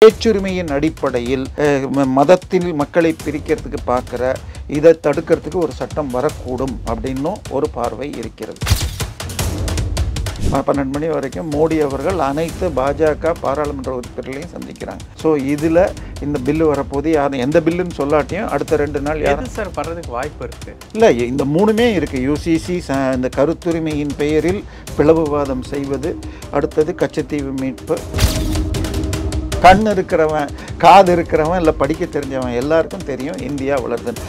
பேச்சுரிமையின் அடிப்படையில் மதத்தில் மக்களை பிரிக்கிறதுக்கு பார்க்குற இதை தடுக்கிறதுக்கு ஒரு சட்டம் வரக்கூடும் அப்படின்னும் ஒரு பார்வை இருக்கிறது. 12 மணி வரைக்கும் மோடி அவர்கள் அனைத்து பாஜக பாராளுமன்ற உறுப்பினர்களையும் சந்திக்கிறாங்க. ஸோ இதில் இந்த பில்லு வரப்போது யாரும் எந்த பில்லுன்னு சொல்லாட்டியும் அடுத்த 2 நாள் யாரும் சார் வர்றதுக்கு வாய்ப்பு இருக்குது. இல்லை, இந்த 3மே இருக்குது. யூசிசி இந்த கருத்துரிமையின் பெயரில் பிளவுவாதம் செய்வது, அடுத்தது கச்சத்தீவு மீட்பு. கண் இருக்கிறவன், காது இருக்கிறவன், இல்லை படிக்க தெரிஞ்சவன் எல்லாருக்கும் தெரியும் இந்தியா வளருதுன்னு.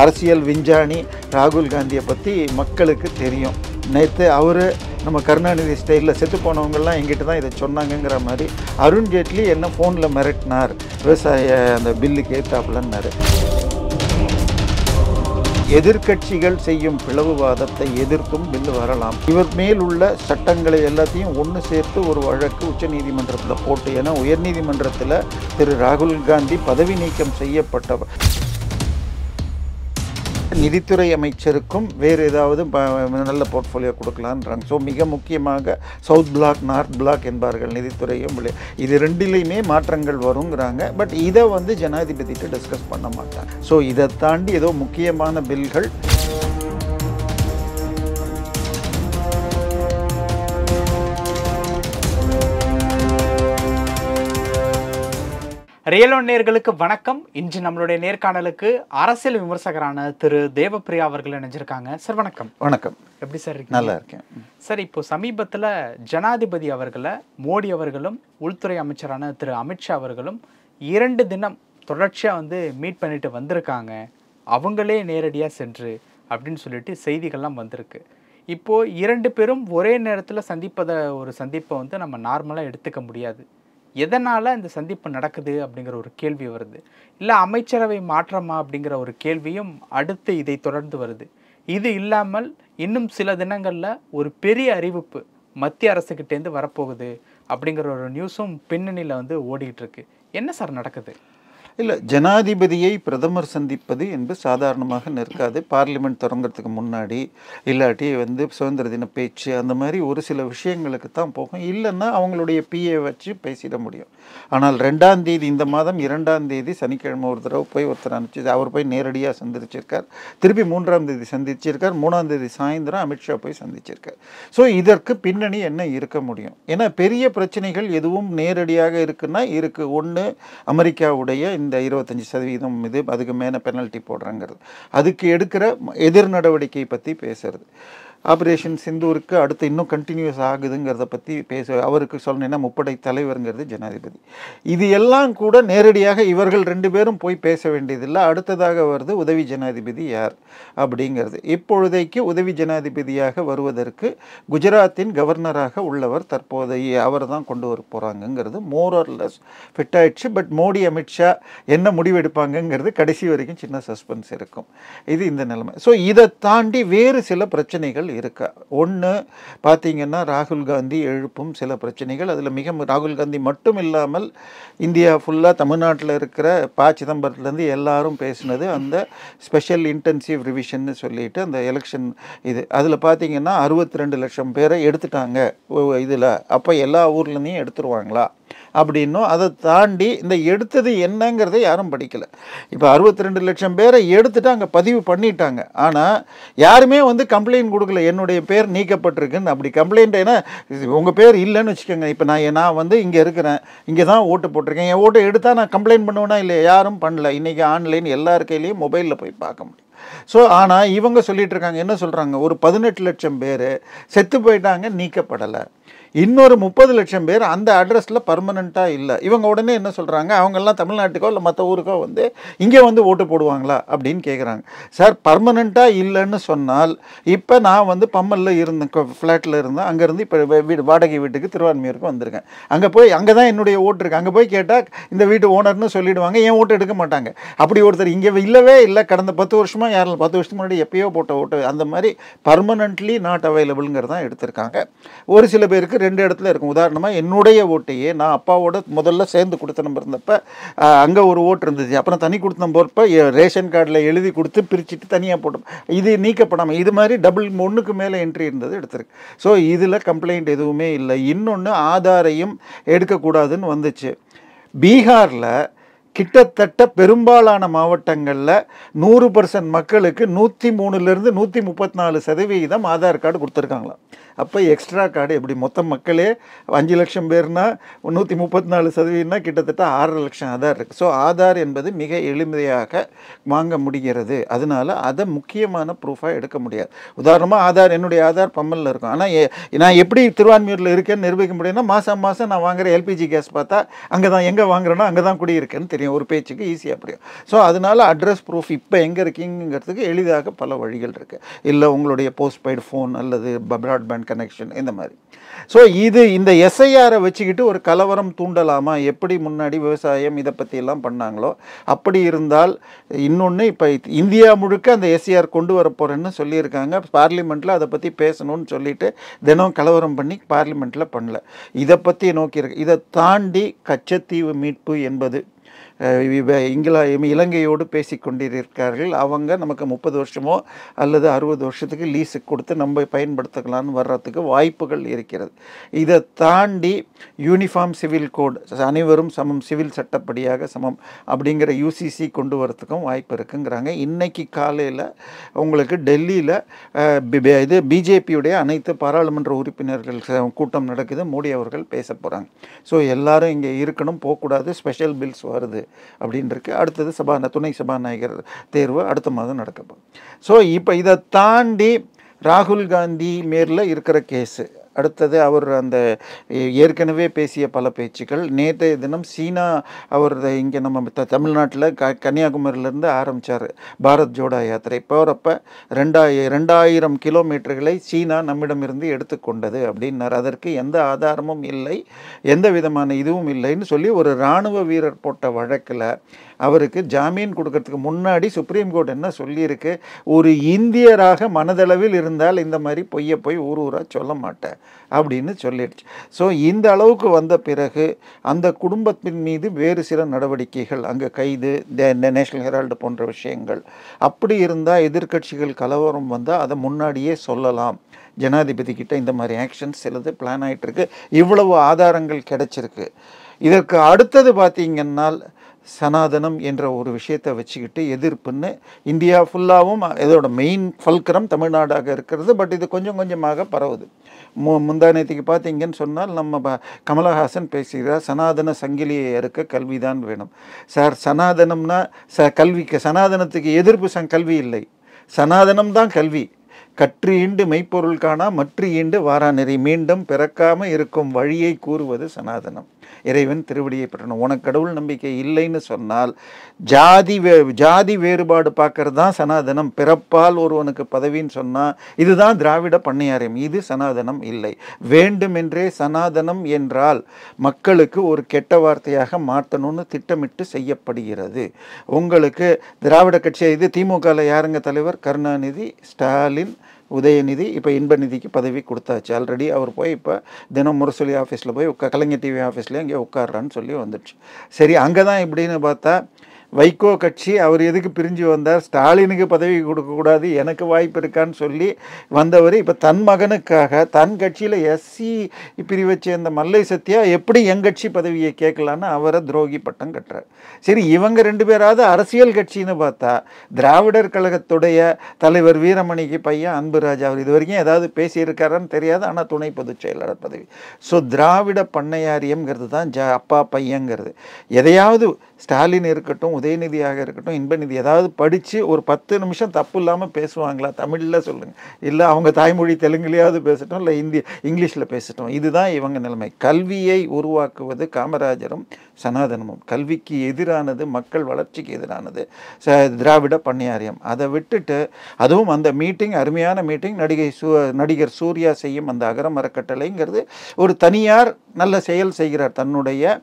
அரசியல் விஞ்ஞானி ராகுல் காந்தியை பற்றி மக்களுக்கு தெரியும். நேற்று அவர் நம்ம கருணாநிதி ஸ்டைலில் செத்து போனவங்கெல்லாம் எங்கிட்ட தான் இதை சொன்னாங்கங்கிற மாதிரி அருண்ஜேட்லி என்ன ஃபோனில் மிரட்டினார், விவசாய அந்த பில்லுக்கு ஏற்றாப்புலன்னாரு. எதிர்கட்சிகள் செய்யும் பிளவுவாதத்தை எதிர்க்கும் பில்லு வரலாம். இவர் மேல் உள்ள சட்டங்களை எல்லாத்தையும் ஒன்று சேர்த்து ஒரு வழக்கு உச்சநீதிமன்றத்தில் போட்டு, ஏன்னா உயர்நீதிமன்றத்தில் திரு ராகுல் காந்தி பதவி நீக்கம் செய்யப்பட்டவர். நிதித்துறை அமைச்சருக்கும் வேறு ஏதாவது நல்ல போர்ட்ஃபோலியோ கொடுக்கலான்றாங்க. ஸோ மிக முக்கியமாக சவுத் பிளாக், நார்த் பிளாக் என்பார்கள் நிதித்துறையும். இது ரெண்டிலையுமே மாற்றங்கள் வருங்கிறாங்க. பட் இதை ஜனாதிபதிட்டு டிஸ்கஸ் பண்ண மாட்டாங்க. ஸோ இதை தாண்டி ஏதோ முக்கியமான பில்கள் ரியல் ஒன் நேயர்களுக்கு வணக்கம். இன்று நம்மளுடைய நேர்காணலுக்கு அரசியல் விமர்சகரான திரு தேவப்பிரியா அவர்கள் இணைஞ்சிருக்காங்க. சார் வணக்கம். வணக்கம். எப்படி சார் இருக்கீங்க? நல்லா இருக்கேன் சார். இப்போ சமீபத்தில் ஜனாதிபதி அவர்களை மோடி அவர்களும் உள்துறை அமைச்சரான திரு அமித்ஷா அவர்களும் 2 தினம் தொடர்ச்சியாக மீட் பண்ணிட்டு வந்திருக்காங்க. அவங்களே நேரடியாக சென்று அப்படின்னு சொல்லிட்டு செய்திகள்லாம் வந்திருக்கு. இப்போது 2 பேரும் ஒரே நேரத்தில் ஒரு சந்திப்பை நம்ம நார்மலாக எடுத்துக்க முடியாது. எதனால் இந்த சந்திப்பு நடக்குது அப்படிங்கிற ஒரு கேள்வி வருது. இல்லை அமைச்சரவை மாற்றமா அப்படிங்கிற ஒரு கேள்வியும் அடுத்து இதை தொடர்ந்து வருது. இது இல்லாமல் இன்னும் சில தினங்களில் ஒரு பெரிய அறிவிப்பு மத்திய அரசுக்கிட்டேருந்து வரப்போகுது அப்படிங்கிற ஒரு நியூஸும் பின்னணியில் ஓடிக்கிட்டு இருக்கு. என்ன சார் நடக்குது? இல்லை, ஜனாதிபதியை பிரதமர் சந்திப்பது என்பது சாதாரணமாக நிற்காது. பார்லிமெண்ட் தொடங்கிறதுக்கு முன்னாடி இல்லாட்டி சுதந்திர தின பேச்சு அந்த மாதிரி ஒரு சில விஷயங்களுக்கு தான் போகும். இல்லைன்னா அவங்களுடைய பிஏ வச்சு பேசிட முடியும். ஆனால் 2ஆம் தேதி, இந்த மாதம் 2ஆம் தேதி சனிக்கிழமை ஒரு தடவை போய் ஒருத்தர் அனுப்பிச்சு அவர் போய் நேரடியாக சந்திச்சிருக்கார். திருப்பி 3ஆம் தேதி சந்திச்சிருக்கார். 3ஆம் தேதி சாயந்தரம் அமித்ஷா போய் சந்திச்சிருக்கார். ஸோ இதற்கு பின்னணி என்ன இருக்க முடியும்? ஏன்னா பெரிய பிரச்சனைகள் எதுவும் நேரடியாக இருக்குன்னா இருக்குது. ஒன்று, அமெரிக்காவுடைய இந்த 25% இது அதுக்கு மேலே பெனல்ட்டி போடுறாங்கிறது, அதுக்கு எடுக்கிற எதிர் நடவடிக்கை பற்றி பேசுறது, ஆப்ரேஷன் சிந்தூருக்கு அடுத்து இன்னும் கண்டினியூஸ் ஆகுதுங்கிறத பற்றி அவருக்கு சொல்லணுன்னா முப்படை தலைவருங்கிறது ஜனாதிபதி. இது எல்லாம் கூட நேரடியாக இவர்கள் 2 பேரும் போய் பேச வேண்டியதில்லை. அடுத்ததாக வருது உதவி ஜனாதிபதி யார் அப்படிங்கிறது. இப்பொழுதைக்கு உதவி ஜனாதிபதியாக வருவதற்கு குஜராத்தின் கவர்னராக உள்ளவர் தற்போதைய அவர் தான் கொண்டு வர போகிறாங்கங்கிறது மோரர்லெஸ் ஃபிட் ஆயிடுச்சு. பட் மோடி அமித்ஷா என்ன முடிவெடுப்பாங்கங்கிறது கடைசி வரைக்கும் சின்ன சஸ்பென்ஸ் இருக்கும். இது இந்த நிலைமை. ஸோ இதை தாண்டி வேறு சில பிரச்சனைகள் இருக்கா. ஒன்று பார்த்தீங்கன்னா ராகுல் காந்தி எழுப்பும் சில பிரச்சனைகள். அதில் ராகுல் காந்தி மட்டும் இல்லாமல் இந்தியா ஃபுல்லாக தமிழ்நாட்டில் இருக்கிற சிதம்பரத்துலேருந்து எல்லாரும் பேசினது அந்த ஸ்பெஷல் இன்டென்சிவ் ரிவிஷன்னு சொல்லிட்டு அந்த எலெக்ஷன் இது. அதில் பார்த்தீங்கன்னா 62 லட்சம் பேரை எடுத்துட்டாங்க இதில். அப்போ எல்லா ஊர்லேருந்தையும் எடுத்துருவாங்களா அப்படின்னும், அதை தாண்டி இந்த எடுத்தது என்னங்கிறத யாரும் படிக்கலை. இப்போ 62 லட்சம் பேரை எடுத்துட்டு அங்கே பதிவு பண்ணிட்டாங்க. ஆனால் யாருமே கம்ப்ளைண்ட் கொடுக்கல, என்னுடைய பேர் நீக்கப்பட்டிருக்குன்னு. அப்படி கம்ப்ளைண்ட், ஏன்னா உங்கள் பேர் இல்லைன்னு வச்சுக்கோங்க. இப்போ நான் இங்கே இருக்கிறேன், இங்கே தான் ஓட்டு போட்டிருக்கேன், என் ஓட்டை எடுத்தால் நான் கம்ப்ளைண்ட் பண்ணுவேன்னா இல்லை, யாரும் பண்ணல. இன்றைக்கி ஆன்லைன் எல்லார் கையிலையும் மொபைலில் போய் பார்க்க முடியும். ஸோ ஆனால் இவங்க சொல்லிட்டு இருக்காங்க, என்ன சொல்கிறாங்க, ஒரு 18 லட்சம் பேர் செத்து போயிட்டாங்க, நீக்கப்படலை. இன்னொரு 30 லட்சம் பேர் அந்த அட்ரஸில் பர்மனெண்ட்டாக இல்லை. இவங்க உடனே என்ன சொல்கிறாங்க, அவங்கெல்லாம் தமிழ்நாட்டுக்கோ இல்லை மற்ற ஊருக்கோ இங்கே ஓட்டு போடுவாங்களா அப்படின்னு கேட்குறாங்க. சார், பர்மனெண்ட்டாக இல்லைன்னு சொன்னால் இப்போ நான் பம்மலில் இருந்தேன், ஃப்ளாட்டில் இருந்தேன். அங்கேருந்து இப்போ வாடகை வீட்டுக்கு திருவான்மையூருக்கு வந்திருக்கேன். அங்கே தான் என்னுடைய ஓட்டு இருக்குது. அங்கே போய் கேட்டால் இந்த வீட்டு ஓனர்னு சொல்லிவிடுவாங்க, என் ஓட்டு எடுக்க மாட்டாங்க. அப்படி ஒருத்தர் இங்கே இல்லவே இல்லை, கடந்த 10 வருஷமாக யாரும் 10 வருஷத்துக்கு முன்னாடி எப்பயோ போட்ட ஓட்டு, அந்த மாதிரி பர்மனெண்ட்லி நாட் அவைலபிள்ங்கிறதான் எடுத்திருக்காங்க. ஒரு சில பேருக்கு 2 இடத்துல இருக்கும். உதாரணமாக என்னுடைய ஓட்டையே நான் அப்பாவோட முதல்ல சேர்ந்து கொடுத்த நம்பர் இருந்தப்போ அங்கே ஒரு ஓட்டு இருந்துச்சு. அப்புறம் தனி கொடுத்த போகிறப்ப ரேஷன் கார்டில் எழுதி கொடுத்து பிரிச்சுட்டு தனியாக போட்டோம். இது நீக்கப்படாமல் இது மாதிரி டபுள் 1க்கு மேலே என்ட்ரி இருந்தது எடுத்திருக்கு. ஸோ இதில் கம்ப்ளைண்ட் எதுவுமே இல்லை. இன்னொன்று, ஆதாரையும் எடுக்கக்கூடாதுன்னு வந்துச்சு. பீகாரில் கிட்டத்தட்ட பெரும்பாலான மாவட்டங்களில் 100% மக்களுக்கு 103லேருந்து 134% ஆதார் கார்டு கொடுத்துருக்காங்களாம். அப்போ எக்ஸ்ட்ரா கார்டு எப்படி மொத்த மக்களே 5 லட்சம் பேர்னா 134% கிட்டத்தட்ட 6 லட்சம் ஆதார் இருக்குது. ஸோ ஆதார் என்பது மிக எளிமையாக வாங்க முடிகிறது. அதனால அதை முக்கியமான ப்ரூஃபாக எடுக்க முடியாது. உதாரணமாக ஆதார், என்னுடைய ஆதார் பம்மலில் இருக்கும். ஆனால் நான் எப்படி திருவான்மியூரில் இருக்கேன்னு நிரூபிக்க முடியும்னா மாதம் நான் வாங்குகிற எல்பிஜி கேஸ் பார்த்தா அங்கே தான், எங்கே வாங்குறேன்னா அங்கே தான் குடியிருக்கேன்னு தெரியும், ஒரு பேச்சுக்கு ஈஸியாக புரியும். ஸோ அதனால அட்ரஸ் ப்ரூஃப் இப்போ எங்கே இருக்கீங்கிறதுக்கு எளிதாக பல வழிகள் இருக்குது. இல்லை உங்களுடைய போஸ்ட்பெய்டு ஃபோன் அல்லது ப்ராட்பேண்ட் கனெக்ஷன், இந்த மாதிரி. ஸோ இந்த எஸ்ஐஆரை வச்சுக்கிட்டு ஒரு கலவரம் தூண்டலாமா? எப்படி முன்னாடி விவசாயம் இதை பற்றியெல்லாம் பண்ணாங்களோ அப்படி இருந்தால். இன்னொன்று, இப்போ இந்தியா முழுக்க அந்த எஸ்ஐஆர் கொண்டு வர போகிறேன்னு சொல்லியிருக்காங்க. பார்லிமெண்ட்டில் அதை பற்றி பேசணும்னு சொல்லிட்டு தினம் கலவரம் பண்ணி பார்லிமெண்ட்டில் பண்ணல. இதை பற்றி நோக்கியிருக்கு. இதை தாண்டி கச்சத்தீவு மீட்பு என்பது இலங்கையோடு பேசி கொண்டிருக்கிறார்கள். அவங்க நமக்கு 30 வருஷமோ அல்லது 60 வருஷத்துக்கு லீஸுக்கு கொடுத்து நம்ம பயன்படுத்திக்கலான்னு வர்றதுக்கு வாய்ப்புகள் இருக்கிறது. இதை தாண்டி யூனிஃபார்ம் சிவில் கோட், அனைவரும் சமம், சிவில் சட்டப்படியாக சமம் அப்படிங்கிற யூசிசி கொண்டு வரத்துக்கும் வாய்ப்பு இருக்குங்கிறாங்க. இன்றைக்கி காலையில் உங்களுக்கு டெல்லியில் பிஜேபியுடைய அனைத்து பாராளுமன்ற உறுப்பினர்கள் கூட்டம் நடக்குது. மோடி அவர்கள் பேச போகிறாங்க. ஸோ எல்லாரும் இங்கே இருக்கணும், போகக்கூடாது, ஸ்பெஷல் பில்ஸ் வருது அப்படின்னு இருக்கு. அடுத்தது துணை சபாநாயகர் தேர்வு அடுத்த மாதம் நடக்கப்போம். ஸோ இப்போ இதை தாண்டி ராகுல் காந்தி மேலில் இருக்கிற கேஸு, அடுத்தது அவர் அந்த ஏற்கனவே பேசிய பல பேச்சுக்கள். நேற்றைய தினம் சீனா அவர் இங்கே நம்ம தமிழ்நாட்டில் கன்னியாகுமரியிலேருந்து ஆரம்பித்தார் பாரத் ஜோடோ யாத்திரை. போகிறப்ப 2000 கிலோமீட்டர்களை சீனா நம்மிடமிருந்து எடுத்துக்கொண்டது அப்படின்னார். அதற்கு எந்த ஆதாரமும் இல்லை, எந்த விதமான இதுவும் இல்லைன்னு சொல்லி ஒரு இராணுவ வீரர் போட்ட வழக்கில் அவருக்கு ஜாமீன் கொடுக்கறதுக்கு முன்னாடி சுப்ரீம் கோர்ட் என்ன சொல்லியிருக்கு, ஒரு இந்தியராக மனதளவில் இருந்தால் இந்த மாதிரி பொய்யை போய் ஊராக சொல்ல மாட்டேன் அப்படின்னு சொல்லிடுச்சு. ஸோ இந்த அளவுக்கு வந்த பிறகு அந்த குடும்பத்தின் மீது வேறு சில நடவடிக்கைகள், அங்கே கைது, நேஷனல் ஹெரால்டு போன்ற விஷயங்கள். அப்படி இருந்தால் எதிர்க்கட்சிகள் கலவரம் வந்தால் அதை முன்னாடியே சொல்லலாம். ஜனாதிபதி கிட்ட இந்த மாதிரி ஆக்ஷன்ஸ் சிலது பிளான் ஆகிட்டுருக்கு. இவ்வளவு ஆதாரங்கள் கிடைச்சிருக்கு. இதற்கு அடுத்தது பார்த்திங்கன்னா சனாதனம் என்ற ஒரு விஷயத்தை வச்சுக்கிட்டு எதிர்ப்புன்னு இந்தியா ஃபுல்லாகவும் இதோட மெயின் ஃபல்கரம் தமிழ்நாடாக இருக்கிறது. பட் இது கொஞ்சம் கொஞ்சமாக பரவுது. முந்தானத்துக்கு பார்த்தீங்கன்னு சொன்னால் நம்ம கமலஹாசன் பேசுகிறார், சனாதன சங்கிலியை இருக்க கல்வி தான் வேணும். சார், சனாதனம்னா கல்விக்கு, சனாதனத்துக்கு எதிர்ப்பு கல்வி இல்லை, சனாதனம் தான் கல்வி. கற்று ஈண்டு மெய்ப்பொருள் காணா மற்ற ஈண்டு வாராநெறி, மீண்டும் பிறக்காமல் இருக்கும் வழியை கூறுவது சனாதனம். இறைவன் திருவடியை பெறணும். உனக்கு கடவுள் நம்பிக்கை இல்லைன்னு சொன்னால் ஜாதி வேறுபாடு பார்க்கறது தான் சனாதனம். பிறப்பால் ஒருவனுக்கு பதவின்னு சொன்னால் இதுதான் திராவிட பண்ணையாரியம். இது சனாதனம் இல்லை. வேண்டுமென்றே சனாதனம் என்றால் மக்களுக்கு ஒரு கெட்ட வார்த்தையாக மாற்றணும்னு திட்டமிட்டு செய்யப்படுகிறது. உங்களுக்கு திராவிட கட்சி, இது திமுகவில் யாருங்க தலைவர்? கருணாநிதி, ஸ்டாலின், உதயநிதி. இப்போ இன்பநிதிக்கு பதவி கொடுத்தாச்சு ஆல்ரெடி. அவர் போய் இப்போ தினம் முரசொலி ஆஃபீஸில் போய் கலைஞர் டிவி ஆஃபீஸில் அங்கே உட்கார்றான்னு சொல்லி வந்துடுச்சு. சரி, அங்கே தான் இப்படின்னு பார்த்தா வைகோ கட்சி அவர் எதுக்கு பிரிஞ்சு வந்தார்? ஸ்டாலினுக்கு பதவி கொடுக்கக்கூடாது, எனக்கு வாய்ப்பு இருக்கான்னு சொல்லி வந்தவர் இப்போ தன் மகனுக்காக தன் கட்சியில் எஸ்சி பிரிவை சேர்ந்த மல்லை சத்யா எப்படி என் கட்சி பதவியை கேட்கலான்னு அவரை துரோகி பட்டம் கட்டுறார். சரி, இவங்க 2 பேராவது அரசியல் கட்சின்னு பார்த்தா திராவிடர் கழகத்துடைய தலைவர் வீரமணிக்கு பையன் அன்புராஜ், அவர் இது வரைக்கும் ஏதாவது பேசியிருக்காரான்னு தெரியாது, ஆனால் துணை பொதுச் செயலாளர் பதவி. ஸோ திராவிட பண்ணையாரியம்ங்கிறது தான் அப்பா பையங்கிறது. எதையாவது ஸ்டாலின் இருக்கட்டும், உதயநிதியாக இருக்கட்டும், இன்பநிதி ஏதாவது படித்து ஒரு 10 நிமிஷம் தப்பு இல்லாமல் பேசுவாங்களா? தமிழில் சொல்லுங்கள், இல்லை அவங்க தாய்மொழி தெலுங்குலையாவது பேசட்டும், இல்லை இங்கிலீஷில் பேசட்டும். இதுதான் இவங்க நிலைமை. கல்வியை உருவாக்குவது காமராஜரும் சனாதனமும். கல்விக்கு எதிரானது, மக்கள் வளர்ச்சிக்கு எதிரானது திராவிட பண்ணையாரியம். அதை விட்டுட்டு, அதுவும் அந்த மீட்டிங் அருமையான மீட்டிங், நடிகர் சூர்யா செய்யும் அந்த அகரம் அறக்கட்டளைங்கிறது ஒரு தனியார் நல்ல செயல் செய்கிறார். தன்னுடைய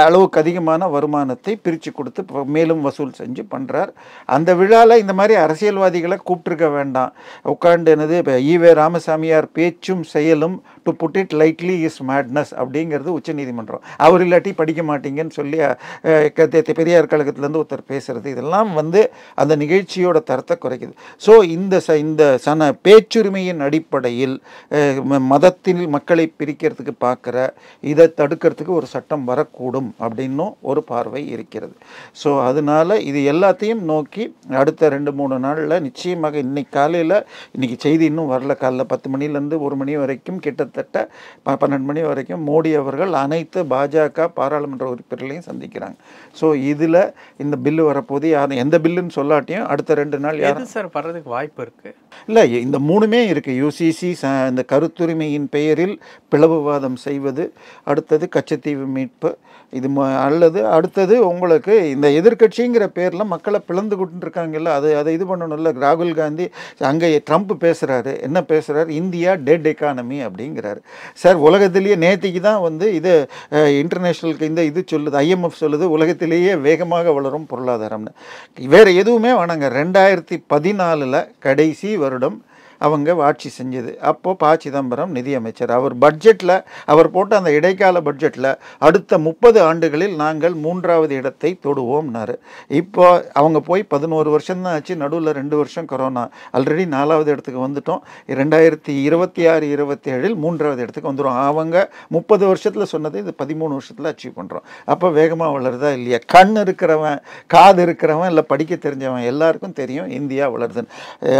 அளவுக்கு அதிகமான வருமானத்தை பிரித்து கொடுத்து மேலும் வசூல் செஞ்சு பண்ணுறார். அந்த விழாவில் இந்த மாதிரி அரசியல்வாதிகளை கூப்பிட்டுருக்க வேண்டாம். உட்காண்டு என்னது இப்போ ஈவே ராமசாமியார் பேச்சும் செயலும் to put it lightly is madness அப்படிங்கிறது உச்சநீதிமன்றம். அவர் இல்லாட்டி படிக்க மாட்டீங்கன்னு சொல்லி பெரியார் கழகத்திலேருந்து ஒருத்தர் பேசுகிறது, இதெல்லாம் வந்து அந்த நிகழ்ச்சியோட தரத்தை குறைக்குது. ஸோ இந்த பேச்சுரிமையின் அடிப்படையில் மதத்தில் மக்களை பிரிக்கிறதுக்கு பார்க்குற இதை தடுக்கிறதுக்கு ஒரு சட்டம் வரக்கூடும் அப்படின்னும் ஒரு பார்வை இருக்கிறது. ஸோ அதனால இது எல்லாத்தையும் நோக்கி அடுத்த 2-3 நாளில் நிச்சயமாக இன்னைக்கு காலையில், இன்னைக்கு செய்தி இன்னும் வரல, காலைல 10 மணிலேருந்து 1 மணி வரைக்கும் கிட்டத்தட்ட 12 மணி வரைக்கும் மோடி அவர்கள் அனைத்து பாஜக பாராளுமன்ற உறுப்பினர்களையும் சந்திக்கிறாங்க. ஸோ இதில் இந்த பில்லு வரப்போது எந்த பில்லுன்னு சொல்லாட்டியும் அடுத்த 2 நாள் யாரும் சார் வர்றதுக்கு வாய்ப்பு இருக்கு. இல்லை, இந்த 3மே இருக்குது. யூசிசி இந்த கருத்துரிமையின் பெயரில் பிளவுவாதம் செய்வது, அடுத்தது கச்சத்தீவு மீட்பு, இது அல்லது அடுத்தது உங்களுக்கு இந்த எதிர்கட்சிங்கிற பேரில் மக்களை பிளந்து கொண்டுருக்காங்கல்ல, அதை இது பண்ணணும்ல. ராகுல் காந்தி அங்கே ட்ரம்ப் பேசுகிறாரு, என்ன பேசுகிறார், இந்தியா டெட் எக்கானமி அப்படிங்கிறாரு. சார், உலகத்திலேயே நேற்றுக்கு தான் வந்து இது இன்டர்நேஷ்னலுக்கு இந்த இது சொல்லுது, IMF சொல்லுது உலகத்திலேயே வேகமாக வளரும் பொருளாதாரம்னு. வேறு எதுவுமே வேணாங்க. 2014 கடைசி வருடம் அவங்க ஆட்சி செஞ்சது. அப்போது ப. சிதம்பரம் நிதியமைச்சர். அவர் பட்ஜெட்டில், அவர் போட்ட அந்த இடைக்கால பட்ஜெட்டில் அடுத்த 30 ஆண்டுகளில் நாங்கள் 3வது இடத்தை தொடுவோம்னாரு. இப்போ அவங்க போய் 11 வருஷம்தான் ஆச்சு. நடுவில் 2 வருஷம் கொரோனா. ஆல்ரெடி 4வது இடத்துக்கு வந்துட்டோம். 2026-27 3வது இடத்துக்கு வந்துடும். அவங்க 30 வருஷத்தில் சொன்னது இது 13 வருஷத்தில் அச்சீவ் பண்ணுறோம். அப்போ வேகமாக வளருதா இல்லையா? கண் இருக்கிறவன், காது இருக்கிறவன், இல்லை படிக்க தெரிஞ்சவன் எல்லாருக்கும் தெரியும் இந்தியா வளருதுன்னு.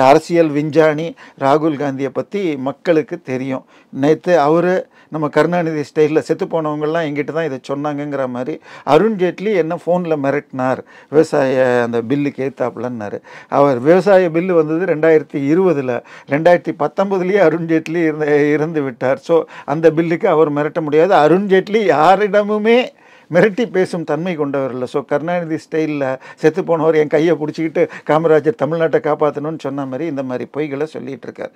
அரசியல் விஞ்ஞானி ராகுல் காந்தியை பற்றி மக்களுக்கு தெரியும். நேற்று அவர் நம்ம கருணாநிதி ஸ்டைலில் செத்து போனவங்கள்லாம் எங்கிட்ட தான் இதை சொன்னாங்கங்கிற மாதிரி அருண்ஜேட்லி என்ன ஃபோனில் மிரட்டினார் விவசாய அந்த பில்லுக்கு ஏற்றாப்புலன்னாரு. அவர் விவசாய பில்லு வந்தது 2020, 2019 அருண்ஜேட்லி இறந்து விட்டார். ஸோ அந்த பில்லுக்கு அவர் மிரட்ட முடியாது. அருண்ஜேட்லி யாரிடமுமே மிரட்டி பேசும் தன்மை கொண்டவர் இல்லை. ஸோ கருணாநிதி ஸ்டைலில் செத்து போனவர் என் கையை பிடிச்சிக்கிட்டு காமராஜர் தமிழ்நாட்டை காப்பாற்றணும்னு சொன்ன மாதிரி இந்த மாதிரி பொய்களை சொல்லிகிட்டு இருக்கார்.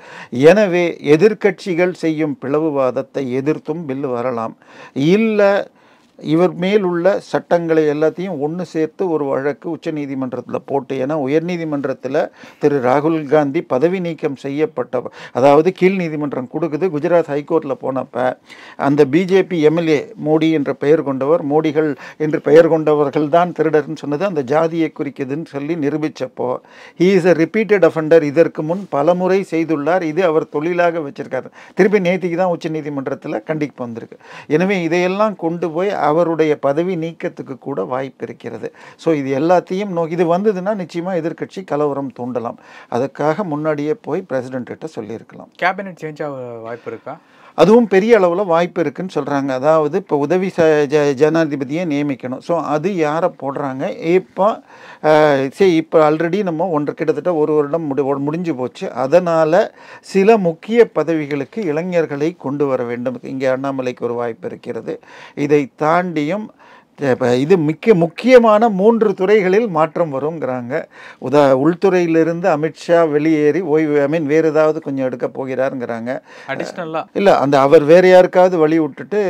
எனவே எதிர்க்கட்சிகள் செய்யும் பிளவுவாதத்தை எதிர்த்தும் பில்லு வரலாம். இல்லை இவர் மேல் உள்ள சட்டங்களை எல்லாத்தையும் ஒன்று சேர்த்து ஒரு வழக்கு உச்சநீதிமன்றத்தில் போட்டு, ஏன்னா உயர்நீதிமன்றத்தில் திரு ராகுல் காந்தி பதவி நீக்கம் செய்யப்பட்ட, அதாவது கீழ் நீதிமன்றம் கொடுக்குது. குஜராத் ஹைகோர்ட்டில் போனப்போ அந்த பிஜேபி எம்எல்ஏ மோடி என்ற பெயர் கொண்டவர், மோடிகள் என்று பெயர் கொண்டவர்கள் தான் திருடர்னு சொன்னது அந்த ஜாதியை குறிக்குதுன்னு சொல்லி நிரூபித்தப்போ he is a repeated offender, இதற்கு முன் பலமுறை செய்துள்ளார், இது அவர் தொழிலாக வச்சிருக்காரு. திருப்பி நேற்றுக்கு தான் உச்சநீதிமன்றத்தில் கண்டிப்பு வந்திருக்கு. எனவே இதையெல்லாம் கொண்டு போய் அவருடைய பதவி நீக்கத்துக்கு கூட வாய்ப்பு இருக்கிறது. ஸோ இது எல்லாத்தையும் இது வந்ததுன்னா நிச்சயமாக எதிர்க்கட்சி கலவரம் தூண்டலாம். அதுக்காக முன்னாடியே போய் பிரசிடென்ட் கிட்ட சொல்லியிருக்கலாம். கேபினெட் சேஞ்ச் ஆக வாய்ப்பு இருக்கா? அதுவும் பெரிய அளவில் வாய்ப்பு இருக்குன்னு சொல்கிறாங்க. அதாவது இப்போ உதவி ஜனாதிபதியை நியமிக்கணும். ஸோ அது யாரை போடுறாங்க இப்போ? இப்போ ஆல்ரெடி நம்ம கிட்டத்தட்ட 1 வருடம் முடிஞ்சு போச்சு. அதனால் சில முக்கிய பதவிகளுக்கு இளைஞர்களை கொண்டு வர வேண்டும். இங்கே அண்ணாமலைக்கு ஒரு வாய்ப்பு இருக்கிறது. இதை தாண்டியும் இது முக்கியமான 3 துறைகளில் மாற்றம் வருங்கிறாங்க. உள்துறையிலிருந்து அமித்ஷா வெளியேறி ஓய்வு வேறு ஏதாவது கொஞ்சம் எடுக்க போகிறாருங்கிறாங்க. இல்லை, அந்த அவர் வேறு யாருக்காவது வழி விட்டுட்டு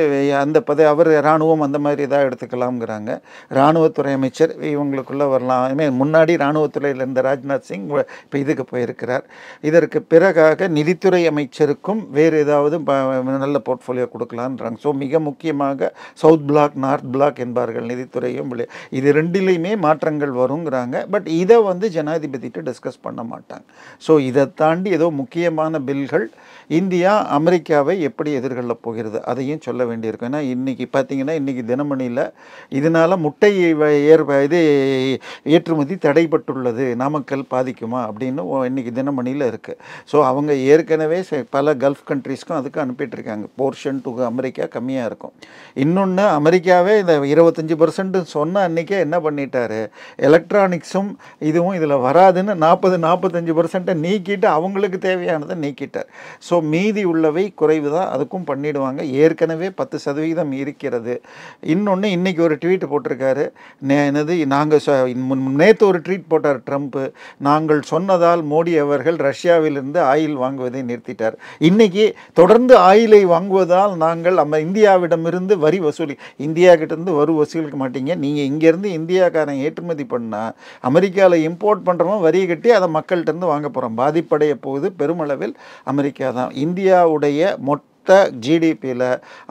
அந்த அவர் இராணுவம் அந்த மாதிரி ஏதாவது எடுத்துக்கலாம்ங்கிறாங்க. இராணுவத்துறை அமைச்சர் இவங்களுக்குள்ளே வரலாம். முன்னாடி இராணுவத்துறையில் இருந்த ராஜ்நாத் சிங் இப்போ இதுக்கு போயிருக்கிறார். இதற்கு பிறகாக நிதித்துறை அமைச்சருக்கும் வேறு ஏதாவது நல்ல போர்ட்ஃபோலியோ கொடுக்கலான்றாங்க. ஸோ மிக முக்கியமாக சவுத் பிளாக், நார்த் பிளாக் என்பார்கள் நிதித்துறையும். இது 2லையுமே மாற்றங்கள் வருங்கிறாங்க. பட் இதை ஜனாதிபதிட்டு டிஸ்கஸ் பண்ண மாட்டாங்க. ஸோ இதை தாண்டி ஏதோ முக்கியமான பில்கள் இந்தியா அமெரிக்காவை எப்படி எதிர்கொள்ள போகிறது அதையும் சொல்ல வேண்டியிருக்கும். ஏன்னா இன்றைக்கி பார்த்தீங்கன்னா இன்றைக்கி தினமணியில் இதனால் முட்டை ஏற்றுமதி தடைப்பட்டுள்ளது, நாமக்கல் பாதிக்குமா அப்படின்னு இன்றைக்கி தினமணியில் இருக்குது. ஸோ அவங்க ஏற்கனவே பல கல்ஃப் கண்ட்ரீஸ்க்கும் அதுக்கு அனுப்பிட்டுருக்காங்க. போர்ஷன் டு அமெரிக்கா கம்மியாக இருக்கும். இன்னொன்று, அமெரிக்காவே இந்த 25% சொன்ன அன்றைக்கே என்ன பண்ணிட்டாரு, எலக்ட்ரானிக்ஸும் இதுவும் இதில் வராதுன்னு 40-45% நீக்கிட்டு அவங்களுக்கு தேவையானதை நீக்கிட்டார். ஸோ மீதி உள்ளவை குறைவு தான், அதுக்கும் பண்ணிடுவாங்க. ஏற்கனவே 10% இருக்கிறது. இன்னொன்று, இன்றைக்கி ஒரு ட்வீட் போட்டிருக்காரு. நாங்கள் நேற்று ஒரு ட்வீட் போட்டார் ட்ரம்ப்பு. நாங்கள் சொன்னதால் மோடி அவர்கள் ரஷ்யாவிலிருந்து ஆயில் வாங்குவதை நிறுத்திட்டார். இன்றைக்கி தொடர்ந்து ஆயிலை வாங்குவதால் நாங்கள் இந்தியாவிடமிருந்து வரி வசூலி, இந்தியா கிட்டேருந்து வரி வசூலிக்க மாட்டீங்க, நீங்கள் இங்கேருந்து இந்தியாக்காரன் ஏற்றுமதி பண்ணால் அமெரிக்காவில் இம்போர்ட் பண்ணுறவங்க வரி கட்டி அதை மக்கள்கிட்டருந்து வாங்க போகிறோம். பாதிப்படைய போகுது பெருமளவில் அமெரிக்கா தான். இந்தியாவுடைய மொத்த ஜிடிபியில்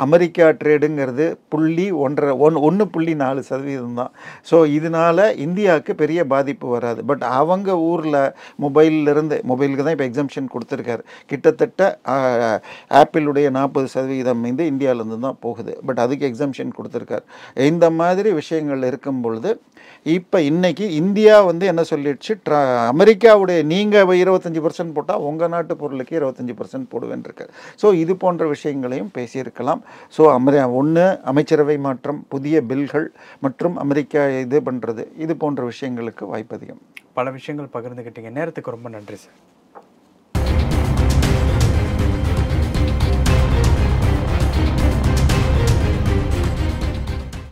அமெரிக்கா ட்ரேடுங்கிறது 1.4% தான். ஸோ இதனால் இந்தியாவுக்கு பெரிய பாதிப்பு வராது. பட் அவங்க ஊரில் மொபைலுக்கு தான் இப்போ எக்ஸம்ஷன் கொடுத்துருக்காரு. கிட்டத்தட்ட ஆப்பிளுடைய 40% வந்து இந்தியாவிலேருந்து தான் போகுது. பட் அதுக்கு எக்ஸம்ஷன் கொடுத்துருக்காரு. இந்த மாதிரி விஷயங்கள் இருக்கும் பொழுது இப்போ இன்னைக்கு இந்தியா வந்து என்ன சொல்லிடுச்சு, அமெரிக்காவுடைய நீங்கள் 25% போட்டால் உங்கள் நாட்டு பொருளுக்கு 25% போடுவேன்ருக்காரு. ஸோ இது போன்ற விஷயங்களையும் பேசியிருக்கலாம். ஸோ ஒன்று அமைச்சரவை மாற்றம், புதிய பில்கள் மற்றும் அமெரிக்கா இது பண்ணுறது, இது போன்ற விஷயங்களுக்கு வாய்ப்பு அதிகம். பல விஷயங்கள் பகிர்ந்துக்கிட்டீங்க. நேரத்துக்கு ரொம்ப நன்றி சார்.